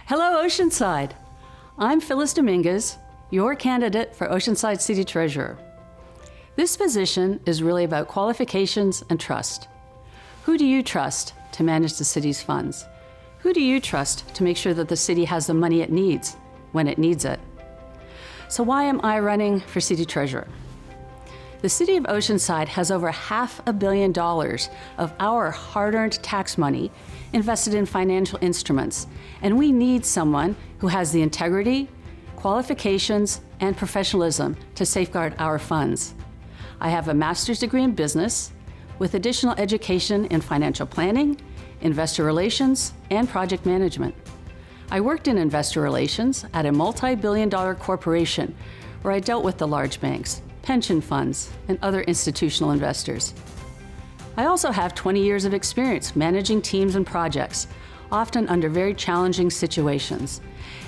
Hello, Oceanside. I'm Phyllis Dominguez, your candidate for Oceanside City Treasurer. This position is really about qualifications and trust. Who do you trust to manage the city's funds? Who do you trust to make sure that the city has the money it needs when it needs it? So why am I running for City Treasurer? The City of Oceanside has over $500 million of our hard-earned tax money invested in financial instruments, and we need someone who has the integrity, qualifications, and professionalism to safeguard our funds. I have a master's degree in business with additional education in financial planning, investor relations, and project management. I worked in investor relations at a multi-billion-dollar corporation where I dealt with the large banks, pension funds, and other institutional investors. I also have 20 years of experience managing teams and projects, often under very challenging situations.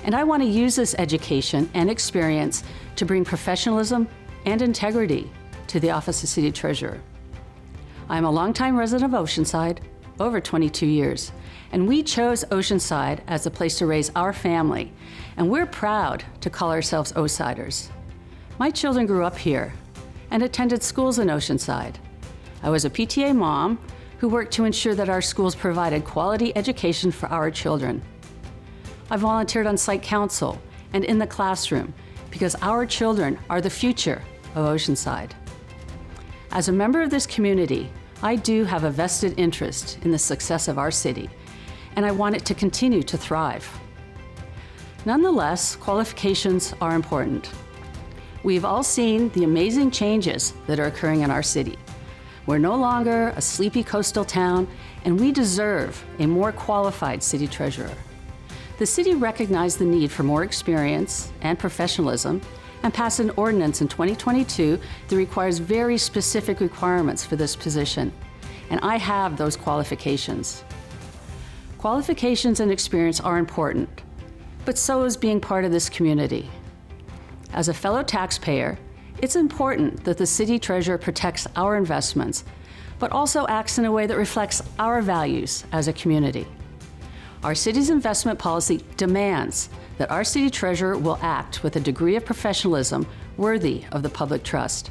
And I want to use this education and experience to bring professionalism and integrity to the Office of City Treasurer. I'm a longtime resident of Oceanside, over 22 years, and we chose Oceanside as a place to raise our family, and we're proud to call ourselves Osiders. My children grew up here and attended schools in Oceanside. I was a PTA mom who worked to ensure that our schools provided quality education for our children. I volunteered on site council and in the classroom because our children are the future of Oceanside. As a member of this community, I do have a vested interest in the success of our city, and I want it to continue to thrive. Nonetheless, qualifications are important. We've all seen the amazing changes that are occurring in our city. We're no longer a sleepy coastal town, and we deserve a more qualified city treasurer. The city recognized the need for more experience and professionalism and passed an ordinance in 2022 that requires very specific requirements for this position, and I have those qualifications. Qualifications and experience are important, but so is being part of this community. As a fellow taxpayer, it's important that the city treasurer protects our investments, but also acts in a way that reflects our values as a community. Our city's investment policy demands that our city treasurer will act with a degree of professionalism worthy of the public trust.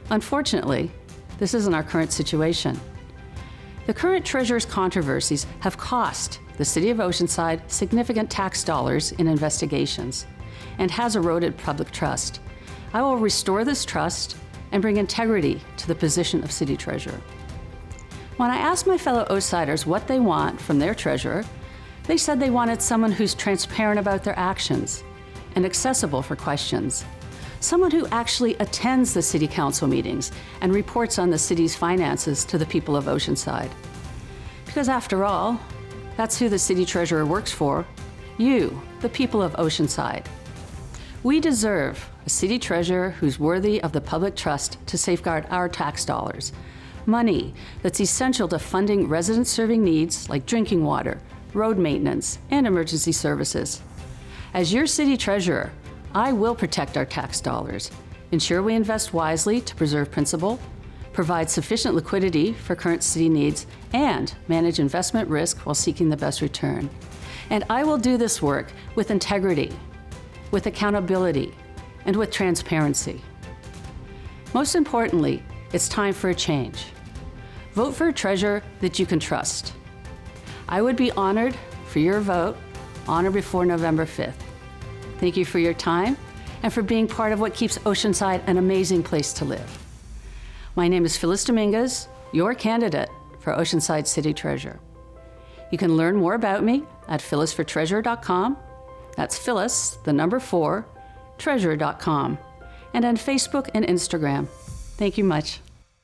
Unfortunately, this isn't our current situation. The current treasurer's controversies have cost the City of Oceanside significant tax dollars in investigations and has eroded public trust. I will restore this trust and bring integrity to the position of City Treasurer. When I asked my fellow Osiders what they want from their treasurer, they said they wanted someone who's transparent about their actions and accessible for questions, someone who actually attends the City Council meetings and reports on the city's finances to the people of Oceanside. Because after all, that's who the City Treasurer works for, you, the people of Oceanside. We deserve a city treasurer who's worthy of the public trust to safeguard our tax dollars, money that's essential to funding resident-serving needs like drinking water, road maintenance, and emergency services. As your city treasurer, I will protect our tax dollars, ensure we invest wisely to preserve principal, provide sufficient liquidity for current city needs, and manage investment risk while seeking the best return. And I will do this work with integrity, with accountability, and with transparency. Most importantly, it's time for a change. Vote for a treasurer that you can trust. I would be honored for your vote on or before November 5th. Thank you for your time and for being part of what keeps Oceanside an amazing place to live. My name is Phyllis Dominguez, your candidate for Oceanside City Treasurer. You can learn more about me at phyllisfortreasurer.com. That's Phyllis, the number 4, treasurer.com, and on Facebook and Instagram. Thank you much.